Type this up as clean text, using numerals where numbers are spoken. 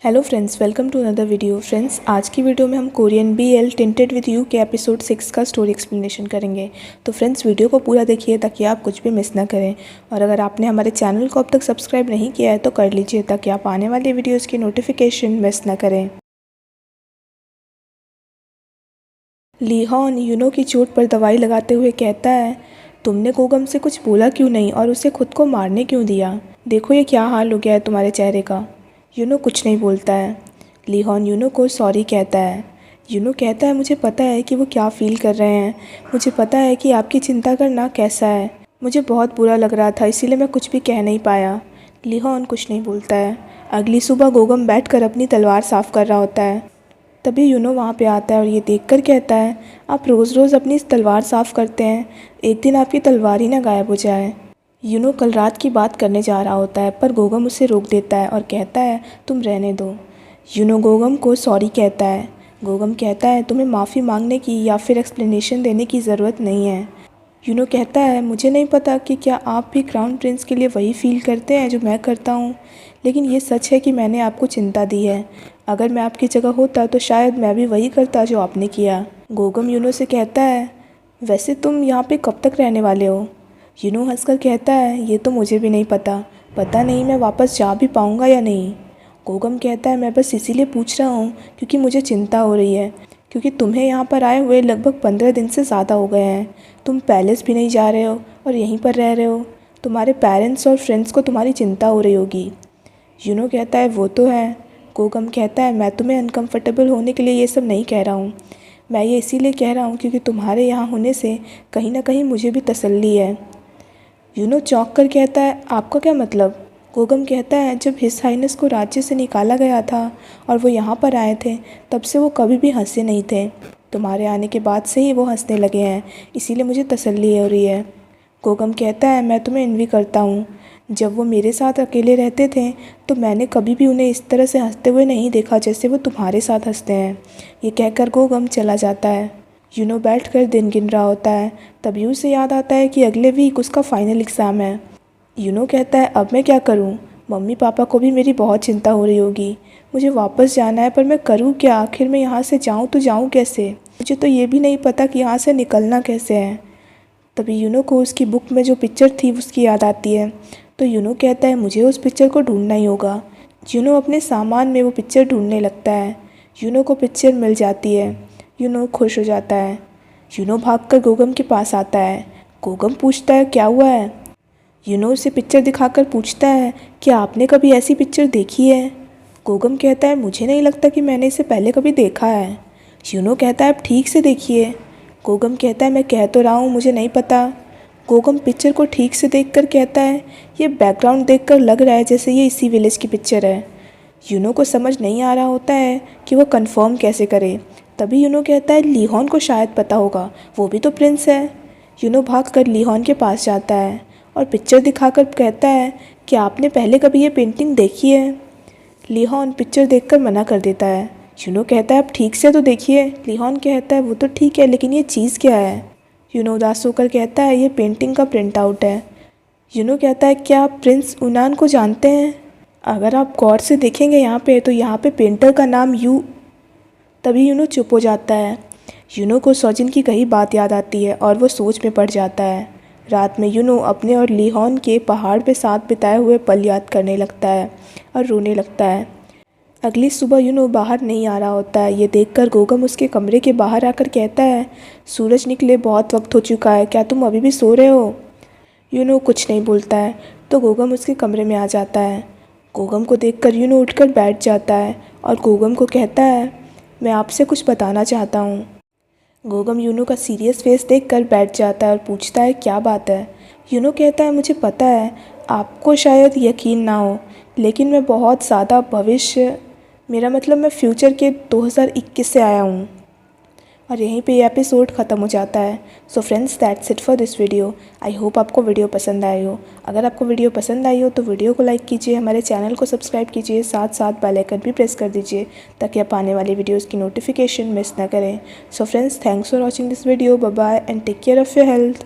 Hello friends, welcome to another video. Friends, आज की video में हम Korean BL tinted with you के एपिसोड 6 का स्टोरी एक्सप्लेनेशन करेंगे। तो फ्रेंड्स, वीडियो को पूरा देखिए ताकि आप कुछ भी मिस ना करें। और अगर आपने हमारे चैनल को अब तक सब्सक्राइब नहीं किया है तो कर लीजिए ताकि आप आने वाले वीडियोज़ की नोटिफिकेशन मिस ना करें। ली हॉन यूनो की चोट पर दवाई लगाते हुए कहता है, तुमने गोगम से कुछ बोला क्यों नहीं और उसे खुद को मारने क्यों दिया? देखो ये क्या हाल हो गया है तुम्हारे चेहरे का। यूनो कुछ नहीं बोलता है। ली हॉन यूनो को सॉरी कहता है। यूनो कहता है, मुझे पता है कि वो क्या फ़ील कर रहे हैं। मुझे पता है कि आपकी चिंता करना कैसा है। मुझे बहुत बुरा लग रहा था, इसीलिए मैं कुछ भी कह नहीं पाया। ली हॉन कुछ नहीं बोलता है। अगली सुबह गोगम बैठकर अपनी तलवार साफ़ कर रहा होता है। तभी यूनो वहाँ पे आता है और ये देखकर कहता है, आप रोज़ रोज़ अपनी इस तलवार साफ़ करते हैं, एक दिन आपकी तलवार ही ना गायब हो जाए। यूनो कल रात की बात करने जा रहा होता है पर गोगम उसे रोक देता है और कहता है, तुम रहने दो। यूनो गोगम को सॉरी कहता है। गोगम कहता है, तुम्हें माफ़ी मांगने की या फिर एक्सप्लेनेशन देने की ज़रूरत नहीं है। यूनो कहता है, मुझे नहीं पता कि क्या आप भी क्राउन प्रिंस के लिए वही फील करते हैं जो मैं करता हूँ, लेकिन ये सच है कि मैंने आपको चिंता दी है। अगर मैं आपकी जगह होता तो शायद मैं भी वही करता जो आपने किया। गोगम यूनो से कहता है, वैसे तुम यहाँ पे कब तक रहने वाले हो? यूनो हंसकर कहता है, ये तो मुझे भी नहीं पता नहीं मैं वापस जा भी पाऊँगा या नहीं। गोगम कहता है, मैं बस इसीलिए पूछ रहा हूँ क्योंकि मुझे चिंता हो रही है, क्योंकि तुम्हें यहाँ पर आए हुए लगभग 15 दिन से ज़्यादा हो गए हैं। तुम पैलेस भी नहीं जा रहे हो और यहीं पर रह रहे हो। तुम्हारे पेरेंट्स और फ्रेंड्स को तुम्हारी चिंता हो रही होगी। यूनो कहता है, वो तो है। गोगम कहता है, मैं तुम्हें अनकंफर्टेबल होने के लिए ये सब नहीं कह रहा हूँ। मैं ये इसीलिए कह रहा हूँ क्योंकि तुम्हारे यहाँ होने से कहीं ना कहीं मुझे भी तसल्ली है। यूनो चौंक कर कहता है, आपका क्या मतलब? गोगम कहता है, जब हिस हाइनेस को राज्य से निकाला गया था और वो यहाँ पर आए थे, तब से वो कभी भी हंसे नहीं थे। तुम्हारे आने के बाद से ही वो हंसने लगे हैं, इसीलिए मुझे तसल्ली हो रही है। गोगम कहता है, मैं तुम्हें एनवी करता हूँ। जब वो मेरे साथ अकेले रहते थे तो मैंने कभी भी उन्हें इस तरह से हंसते हुए नहीं देखा जैसे वो तुम्हारे साथ हंसते हैं। ये कहकर गोगम चला जाता है। यूनो बैठकर दिन गिन रहा होता है। तभी उसे याद आता है कि अगले वीक उसका फाइनल एग्ज़ाम है। यूनो कहता है, अब मैं क्या करूं? मम्मी पापा को भी मेरी बहुत चिंता हो रही होगी। मुझे वापस जाना है पर मैं करूं क्या? आखिर मैं यहाँ से जाऊं तो जाऊं कैसे? मुझे तो ये भी नहीं पता कि यहाँ से निकलना कैसे है। तभी यूनो को उसकी बुक में जो पिक्चर थी उसकी याद आती है। तो यूनो कहता है, मुझे उस पिक्चर को ढूंढना ही होगा। यूनो अपने सामान में वो पिक्चर ढूंढने लगता है। यूनो को पिक्चर मिल जाती है। यूनो खुश हो जाता है। यूनो भागकर गोगम के पास आता है। गोगम पूछता है, क्या हुआ है? यूनो उसे पिक्चर दिखाकर पूछता है, क्या आपने कभी ऐसी पिक्चर देखी है? गोगम कहता है, मुझे नहीं लगता कि मैंने इसे पहले कभी देखा है। यूनो कहता है, आप ठीक से देखिए। गोगम कहता है, मैं कह तो रहा हूँ मुझे नहीं पता। गोगम पिक्चर को ठीक से देखकर कहता है, ये बैकग्राउंड देखकर लग रहा है जैसे ये इसी विलेज की पिक्चर है। यूनो को समझ नहीं आ रहा होता है कि वो कंफर्म कैसे करे। तभी यूनो कहता है, ली हॉन को शायद पता होगा, वो भी तो प्रिंस है। यूनो भागकर ली हॉन के पास जाता है और पिक्चर दिखाकर कहता है, क्या आपने पहले कभी ये पेंटिंग देखी है? ली हॉन पिक्चर देखकर मना कर देता है। यूनो कहता है, आप ठीक से तो देखिए। ली हॉन कहता है, वो तो ठीक है, लेकिन ये चीज़ क्या है? यूनो उदास होकर कहता है, ये पेंटिंग का प्रिंट आउट है। यूनो कहता है, क्या आप प्रिंस उनान को जानते हैं? अगर आप गौर से देखेंगे यहाँ पे तो यहाँ पे पेंटर का नाम यू। तभी यूनो चुप हो जाता है। यूनो को सौजिन की कही बात याद आती है और वो सोच में पड़ जाता है। रात में यूनो अपने और ली हॉन के पहाड़ पे साथ बिताए हुए पल याद करने लगता है और रोने लगता है। अगली सुबह यूनो बाहर नहीं आ रहा होता है। ये देखकर गोगम उसके कमरे के बाहर आकर कहता है, सूरज निकले बहुत वक्त हो चुका है, क्या तुम अभी भी सो रहे हो? यूनो कुछ नहीं बोलता है तो गोगम उसके कमरे में आ जाता है। गोगम को देखकर यूनो उठकर बैठ जाता है और गोगम को कहता है, मैं आपसे कुछ बताना चाहता हूँ। गोगम यूनो का सीरियस फेस देखकर बैठ जाता है और पूछता है, क्या बात है? यूनो कहता है, मुझे पता है आपको शायद यकीन ना हो, लेकिन मैं बहुत ज़्यादा भविष्य, मेरा मतलब मैं फ्यूचर के 2021 से आया हूँ। और यहीं पे ये एपिसोड ख़त्म हो जाता है। So friends, that's it for this video. I hope आपको वीडियो पसंद आई हो। अगर आपको वीडियो पसंद आई हो तो वीडियो को लाइक कीजिए, हमारे चैनल को सब्सक्राइब कीजिए, साथ साथ बेल आइकन भी प्रेस कर दीजिए ताकि आप आने वाली वीडियोज़ की नोटिफिकेशन मिस ना करें। So friends, thanks for watching this video. Bye bye and take care of your health.